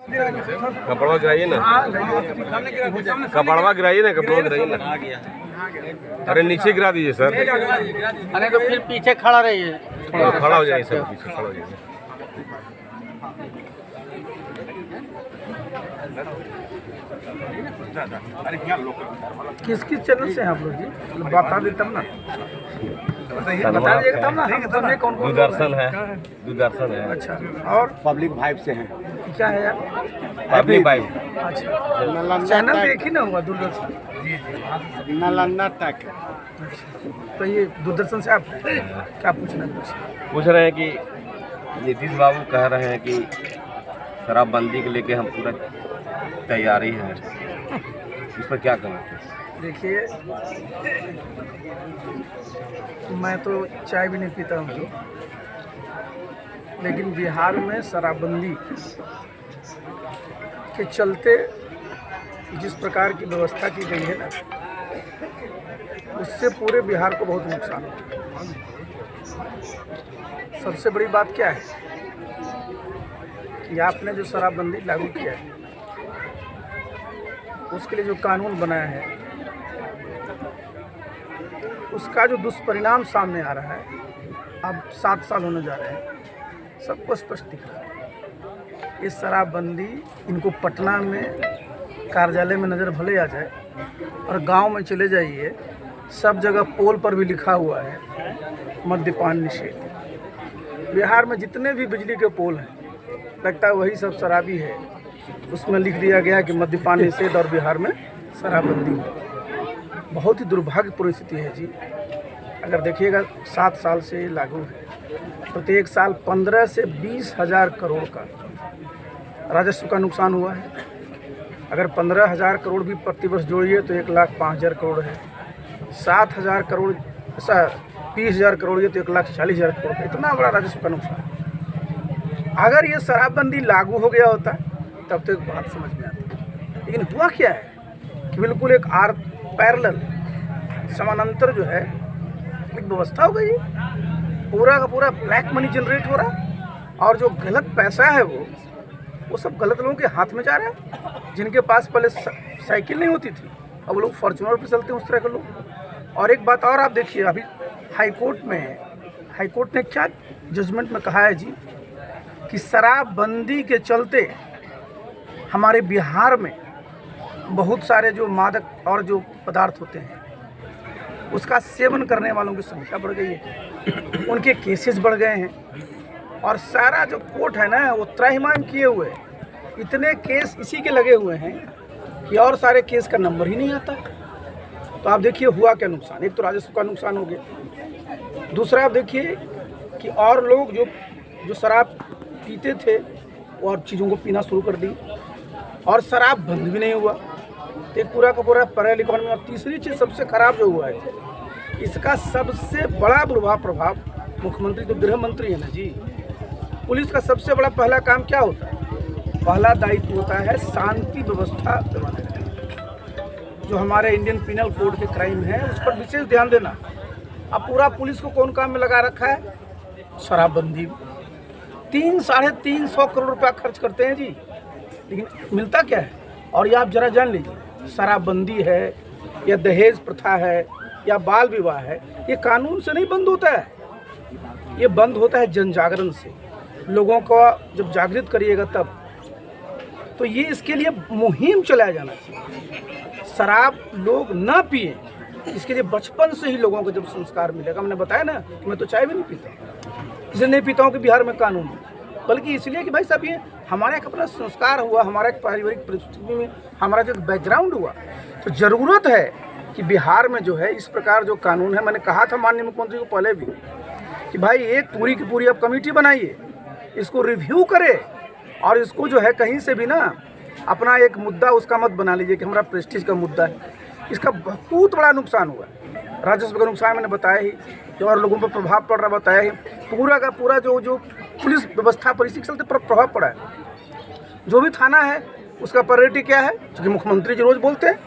कपड़वा गिराइए ना, कपड़वा गिराइए ना, कपड़वा गिराइए ना। अरे नीचे गिरा दीजिए सर। अरे तो फिर पीछे खड़ा रहिए, खड़ा हो जाइए सर, पीछे खड़ा हो जाइए। किस किस चैनल से हैं आप लोग जी? बता देता ना, बता दीजिएगा तब ना हम कौन कौन। दूरदर्शन है, दूरदर्शन है। अच्छा, और पब्लिक वाइब से हैं। क्या है यार? Public vibe. अच्छा, चैनल एक ही ना होगा दूरदर्शन? नालंदा तक। तो ये दूरदर्शन से आप क्या पूछना है? पूछ रहे हैं कि नीतीश बाबू कह रहे हैं कि शराबबंदी को लेके हम पूरा तैयारी है, इस पर क्या कहें? देखिए, मैं तो चाय भी नहीं पीता हूँ, लेकिन बिहार में शराबबंदी के चलते जिस प्रकार की व्यवस्था की गई है ना, उससे पूरे बिहार को बहुत नुकसान है। सबसे बड़ी बात क्या है कि आपने जो शराबबंदी लागू किया है, उसके लिए जो कानून बनाया है, उसका जो दुष्परिणाम सामने आ रहा है, अब 7 साल होने जा रहे हैं, सबको स्पष्ट दिख रहा है। ये शराबबंदी, इनको पटना में कार्यालय में नज़र भले आ जाए और गांव में चले जाइए, सब जगह पोल पर भी लिखा हुआ है मद्यपान निषेध। बिहार में जितने भी बिजली के पोल हैं, लगता है वही सब शराबी है, उसमें लिख दिया गया कि मद्यपान निषेध और बिहार में शराबबंदी हो। बहुत ही दुर्भाग्यपूर्ण स्थिति है जी। अगर देखिएगा 7 साल से लागू है, प्रत्येक साल 15 से 20 हज़ार करोड़ का राजस्व का नुकसान हुआ है। अगर 15,000 करोड़ भी प्रतिवर्ष जोड़िए तो 1,05,000 करोड़ है। 7,000 करोड़, 20,000 करोड़ ये तो 1,40,000 करोड़, इतना बड़ा राजस्व का नुकसान। अगर ये शराबबंदी लागू हो गया होता तब तो एक बात समझ में आती, लेकिन हुआ क्या है कि बिल्कुल एक पैरेलल समानांतर जो है एक व्यवस्था हो गई है। पूरा का पूरा ब्लैक मनी जनरेट हो रहा, और जो गलत पैसा है वो सब गलत लोगों के हाथ में जा रहा है। जिनके पास पहले साइकिल नहीं होती थी, अब वो लोग फॉर्च्यूनर पे चलते हैं, उस तरह के लोग। और एक बात और आप देखिए, अभी हाईकोर्ट ने क्या जजमेंट में कहा है जी कि शराबबंदी के चलते हमारे बिहार में बहुत सारे जो मादक और जो पदार्थ होते हैं, उसका सेवन करने वालों की संख्या बढ़ गई है, उनके केसेस बढ़ गए हैं, और सारा जो कोर्ट है ना वो त्राहिमाम किए हुए हैं। इतने केस इसी के लगे हुए हैं कि और सारे केस का नंबर ही नहीं आता। तो आप देखिए हुआ क्या नुकसान। एक तो राजस्व का नुकसान हो गया, दूसरा आप देखिए कि और लोग जो शराब पीते थे वो और चीज़ों को पीना शुरू कर दी, और शराब बंद भी नहीं हुआ। एक पूरा का पूरा पढ़ा लिखा में। और तीसरी चीज़ सबसे खराब जो हुआ है, इसका सबसे बड़ा प्रभाव मुख्यमंत्री तो गृह मंत्री है ना जी। पुलिस का सबसे बड़ा पहला काम क्या होता है? पहला दायित्व होता है शांति व्यवस्था बनाने का। जो हमारे इंडियन पिनल कोड के क्राइम है उस पर विशेष ध्यान देना। अब पूरा पुलिस को कौन काम में लगा रखा है? शराबबंदी। 300-350 करोड़ रुपया खर्च करते हैं जी, लेकिन मिलता क्या है? और ये आप जरा जान लीजिए, शराबबंदी है या दहेज प्रथा है या बाल विवाह है, ये कानून से नहीं बंद होता है, ये बंद होता है जन जागरण से। लोगों को जब जागृत करिएगा तब तो ये इसके लिए मुहिम चलाया जाना चाहिए। शराब लोग ना पिए, इसके लिए बचपन से ही लोगों को जब संस्कार मिलेगा। मैंने बताया ना कि मैं तो चाय भी नहीं पीता, इसलिए नहीं पीता हूँ कि बिहार में कानून है, बल्कि इसलिए कि भाई साहब ये हमारा एक अपना संस्कार हुआ, हमारा एक पारिवारिक परिस्थिति में हमारा जो बैकग्राउंड हुआ। तो ज़रूरत है कि बिहार में जो है इस प्रकार जो कानून है, मैंने कहा था माननीय मुख्यमंत्री को पहले भी कि भाई एक पूरी की पूरी आप कमेटी बनाइए, इसको रिव्यू करे, और इसको जो है कहीं से भी ना अपना एक मुद्दा उसका मत बना लीजिए कि हमारा प्रेस्टीज का मुद्दा है। इसका बहुत बड़ा नुकसान हुआ है। राजस्व का नुकसान मैंने बताया ही, जो और लोगों पर प्रभाव पड़ रहा बताया ही। पूरा का पूरा जो पुलिस व्यवस्था पर इसी के चलते प्रभाव पड़ा है। जो भी थाना है उसका प्रायोरिटी क्या है? क्योंकि मुख्यमंत्री जी रोज़ बोलते हैं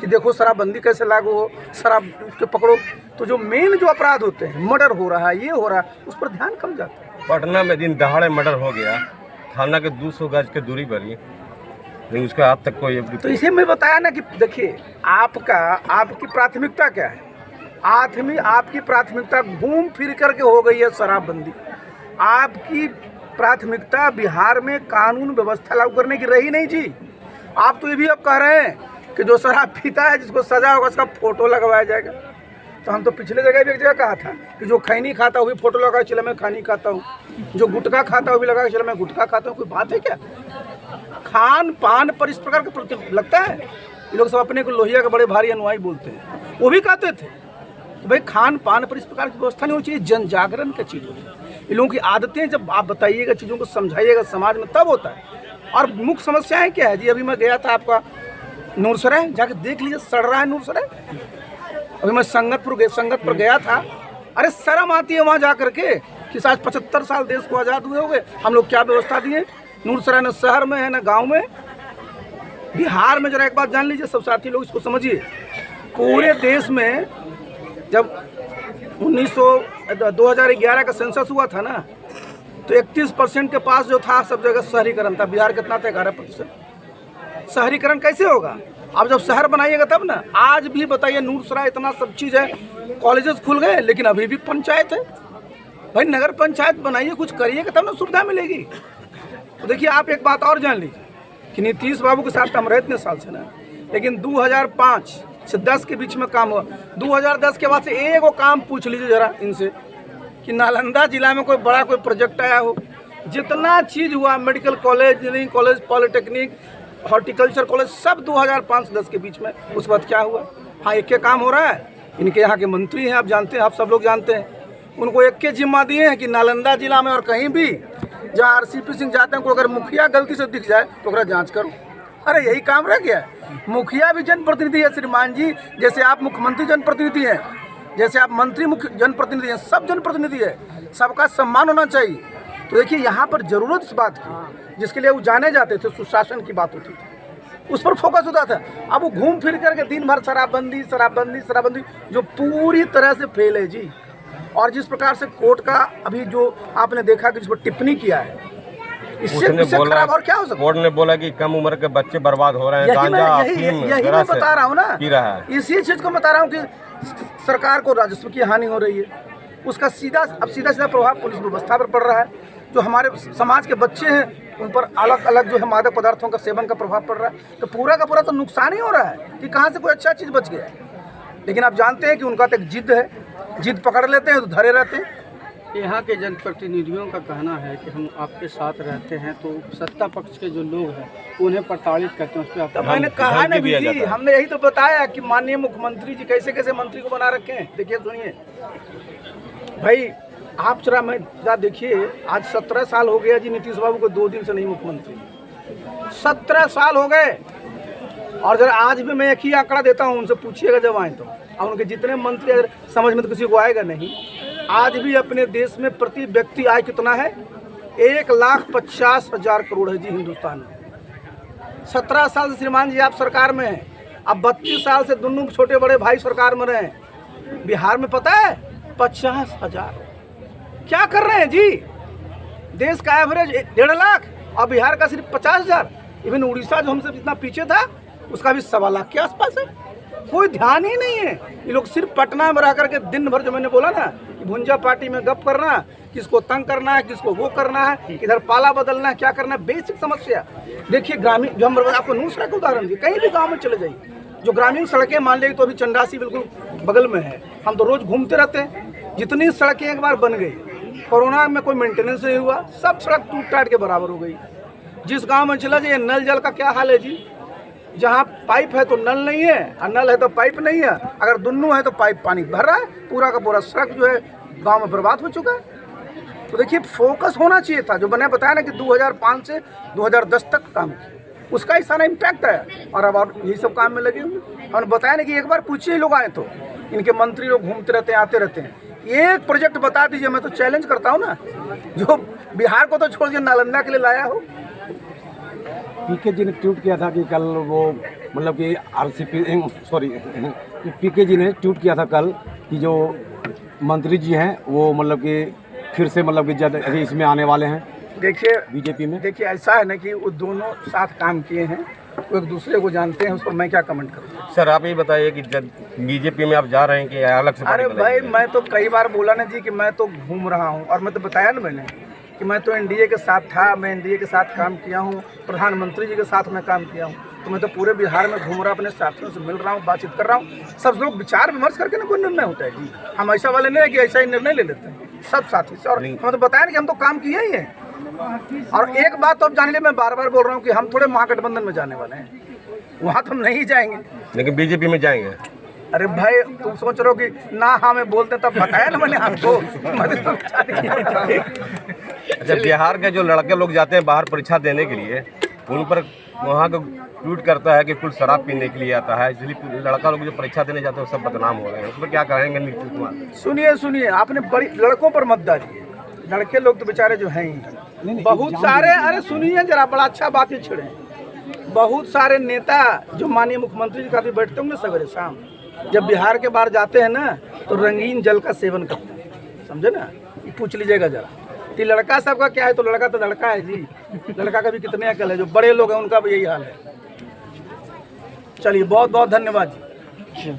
कि देखो शराबबंदी कैसे लागू हो, शराब उसके पकड़ो। तो जो मेन जो अपराध होते हैं, मर्डर हो रहा है, ये हो रहा है, उस पर ध्यान कम जाता है। पटना में दिन दहाड़े मर्डर हो गया, थाना के 200 गज के दूरी पर ही लेकिन उसका आज तक कोई तो इसे मैं बताया ना कि देखिए आपकी प्राथमिकता क्या है। आपकी प्राथमिकता घूम फिर करके हो गई है शराबबंदी। आपकी प्राथमिकता बिहार में कानून व्यवस्था लागू करने की रही नहीं जी। आप तो ये भी अब कह रहे हैं कि जो शराब पीता है जिसको सजा होगा उसका फोटो लगवाया जाएगा। तो हम तो पिछले जगह भी एक जगह कहा था कि जो खैनी खाता वो भी फोटो लगा चला मैं खैनी खाता हूँ, जो गुटखा खाता वो भी लगा चला मैं गुटखा खाता हूँ। कोई बात है क्या? खान पान पर इस प्रकार का लगता है। ये लोग सब अपने को लोहिया के बड़े भारी अनुयायी बोलते हैं, वो भी कहते थे तो भाई खान पान पर इस प्रकार की व्यवस्था नहीं होनी चाहिए। जन जागरण का चीज़ होती है। ये लोगों की आदतें जब आप बताइएगा, चीज़ों को समझाइएगा समाज में, तब होता है। और मुख्य समस्याएं क्या है जी? अभी मैं गया था आपका नूरसराय, जाके देख लीजिए सड़ रहा है नूरसराय। अभी मैं संगतपुर गया था। अरे शर्म आती है वहाँ जा करके कि आज 75 साल देश को आज़ाद हुए हो गए, हम लोग क्या व्यवस्था दिए। नूरसराय न शहर में है न गांव में। बिहार में जरा एक बात जान लीजिए सब साथी लोग, इसको समझिए। पूरे देश में जब 2011 का सेंसस हुआ था ना, तो 31% के पास जो था सब जगह शहरीकरण था। बिहार कितना था? 11%। शहरीकरण कैसे होगा? अब जब शहर बनाइएगा तब ना। आज भी बताइए नूरसराय इतना सब चीज़ है, कॉलेजेस खुल गए लेकिन अभी भी पंचायत है। भाई नगर पंचायत बनाइए, कुछ करिएगा तब ना सुविधा मिलेगी। तो देखिए आप एक बात और जान लीजिए कि नीतीश बाबू के साथ हम रहे इतने साल से ना, लेकिन 2005 से 10 के बीच में काम हुआ। 2010 के बाद से एक वो काम पूछ लीजिए जरा इनसे कि नालंदा जिला में कोई बड़ा कोई प्रोजेक्ट आया हो। जितना चीज़ हुआ, medical college, engineering college, polytechnic, horticulture college, सब 2005 से 10 के बीच में। उस बाद क्या हुआ? हाँ, एक के काम हो रहा है। इनके यहाँ के मंत्री हैं, आप जानते हैं, आप सब लोग जानते हैं। उनको एक के जिम्मा दिए हैं कि नालंदा जिला में और कहीं भी जहाँ RCP सिंह जाते हैं को अगर मुखिया गलती से दिख जाए तो उसका जाँच करो। अरे यही काम रह गया है। मुखिया भी जनप्रतिनिधि है श्रीमान जी, जैसे आप मुख्यमंत्री जनप्रतिनिधि हैं, जैसे आप मंत्री मुख्य जनप्रतिनिधि हैं, सब जनप्रतिनिधि है, सबका सम्मान होना चाहिए। तो देखिए यहाँ पर जरूरत इस बात की जिसके लिए वो जाने जाते थे, सुशासन की बात होती थी, उस पर फोकस होता था। अब वो घूम फिर करके दिन भर शराबबंदी शराबबंदी शराबबंदी, जो पूरी तरह से फेल है जी। और जिस प्रकार से कोर्ट का अभी जो आपने देखा कि जिस पर टिप्पणी किया है, इससे खराब और क्या हो सकता है? बोर्ड ने बोला कि कम उम्र के बच्चे बर्बाद हो रहे हैं, गांजा अफीम यही मैं बता रहा हूँ ना, पी रहा है। इसी चीज़ को बता रहा हूँ कि सरकार को राजस्व की हानि हो रही है। उसका सीधा प्रभाव पुलिस व्यवस्था पर पड़ रहा है। जो हमारे समाज के बच्चे हैं उन पर अलग अलग जो है मादक पदार्थों का सेवन का प्रभाव पड़ रहा है। तो पूरा का पूरा तो नुकसान ही हो रहा है कि कहाँ से कोई अच्छा चीज़ बच गया है। लेकिन आप जानते हैं कि उनका तो एक जिद है, जिद पकड़ लेते हैं तो धरे रहते हैं। यहाँ के जनप्रतिनिधियों का कहना है कि हम आपके साथ रहते हैं तो सत्ता पक्ष के जो लोग हैं उन्हें प्रताड़ित करते हैं। उस पर तो मैंने कहा ना जी, हमने यही तो बताया कि माननीय मुख्यमंत्री जी कैसे कैसे मंत्री को बना रखे हैं। देखिए सुनिए भाई, आप जरा मैं देखिए, आज 17 साल हो गया जी नीतीश बाबू को 2 दिन से नहीं मुख्यमंत्री। 17 साल हो गए। और जरा आज भी मैं एक ही आंकड़ा देता हूँ, उनसे पूछिएगा जब आए तो। और उनके जितने मंत्री अगर समझ में तो किसी को आएगा नहीं। आज भी अपने देश में प्रति व्यक्ति आय कितना है? 1,50,000 करोड़ है जी हिंदुस्तान में। 17 साल से श्रीमान जी आप सरकार में हैं। अब 32 साल से दोनों छोटे बड़े भाई सरकार में रहे हैं। बिहार में पता है 50,000। क्या कर रहे हैं जी? देश का एवरेज 1.5 लाख और बिहार का सिर्फ 50,000। इवन उड़ीसा जो हमसे जितना पीछे था उसका भी 1.25 लाख के आसपास है। कोई ध्यान ही नहीं है। ये लोग सिर्फ पटना में रह करके दिन भर, जो मैंने बोला ना कि भुंजा पार्टी में गप करना, किसको तंग करना है, किसको वो करना है, इधर पाला बदलना है, क्या करना है, बेसिक समस्या। देखिए ग्रामीण, जो हम आपको नूसरा का उदाहरण दिए, कहीं भी गाँव में चले जाइए, जो ग्रामीण सड़कें मान लीजिए तो अभी चंडासी बिल्कुल बगल में है, हम तो रोज़ घूमते रहते हैं। जितनी सड़कें एक बार बन गई, कोरोना में कोई मेंटेनेंस नहीं हुआ, सब सड़क टूट टाट के बराबर हो गई। जिस गांव में चला जाइए, नल जल का क्या हाल है जी? जहां पाइप है तो नल नहीं है, और नल है तो पाइप नहीं है। अगर दोनों है तो पाइप पानी भर रहा है, पूरा का पूरा सड़क जो है गांव में बर्बाद हो चुका है। तो देखिए फोकस होना चाहिए था। जो मैंने बताया ना कि 2005 से 2010 तक काम किया, उसका ही सारा इम्पैक्ट है। और अब आप यही सब काम में लगे होंगे। और बताया ना कि एक बार पूछिए लोग आए तो, इनके मंत्री लोग घूमते रहते हैं, आते रहते हैं, एक प्रोजेक्ट बता दीजिए। मैं तो चैलेंज करता हूँ ना, जो बिहार को तो छोड़ दिया, नालंदा के लिए लाया हो। पीके जी ने ट्वीट किया था कि कल वो मतलब कि पीके जी ने ट्वीट किया था कल कि जो मंत्री जी हैं वो मतलब कि फिर से मतलब कि इसमें आने वाले हैं। देखिए बीजेपी में। देखिए ऐसा है ना कि वो दोनों साथ काम किए हैं। वो एक दूसरे को जानते हैं, उस पर मैं क्या कमेंट करूँ। सर आप ये बताइए कि जब बीजेपी में आप जा रहे हैं कि अलग से अरे पार्टी भाई बनाएंगे? मैं तो कई बार बोला ना जी कि मैं तो घूम रहा हूँ, और मैं तो बताया ना मैंने कि मैं तो एनडीए के साथ था, मैं एनडीए के साथ काम किया हूँ, प्रधानमंत्री जी के साथ मैं काम किया हूँ, तो मैं तो पूरे बिहार में घूम रहा, अपने साथियों से मिल रहा हूँ, बातचीत कर रहा हूँ। सब लोग विचार विमर्श करके ना कोई निर्णय होता है जी। हम ऐसा वाले नहीं है कि ऐसा ही निर्णय ले लेते हैं सब साथी से, और हम तो बताया ना कि हम तो काम किए ही हैं। और एक बात तो अब जान लीजिए, मैं बार बार बोल रहा हूँ कि हम थोड़े महागठबंधन में जाने वाले हैं, वहाँ तो हम नहीं जाएंगे। लेकिन बीजेपी में जाएंगे? अरे भाई तुम सोच रहे हो कि ना हमें बोलते तब बताया ना मैंने आपको। अच्छा, बिहार के जो लड़के लोग जाते हैं बाहर परीक्षा देने के लिए, उन पर वहाँ का ट्वीट करता है कि कुल शराब पीने के लिए आता है, इसलिए लड़का लोग जो परीक्षा देने जाते हैं वो सब बदनाम हो रहे हैं। उस पर क्या कहेंगे नीतीश कुमार? सुनिए, आपने बड़ी लड़कों पर मत डालिए, लड़के लोग तो बेचारे जो हैं ही बहुत सारे। अरे सुनिए जरा, बड़ा अच्छा बात ही छिड़े, बहुत सारे नेता जो माननीय मुख्यमंत्री जी का भी बैठते होंगे सवेरे शाम, जब बिहार के बाहर जाते हैं ना तो रंगीन जल का सेवन करते हैं, समझे ना। ये पूछ लीजिएगा जरा कि लड़का सबका क्या है, तो लड़का तो लड़का है जी, लड़का का भी कितने अकल है, जो बड़े लोग हैं उनका भी यही हाल है। चलिए बहुत बहुत धन्यवाद जी।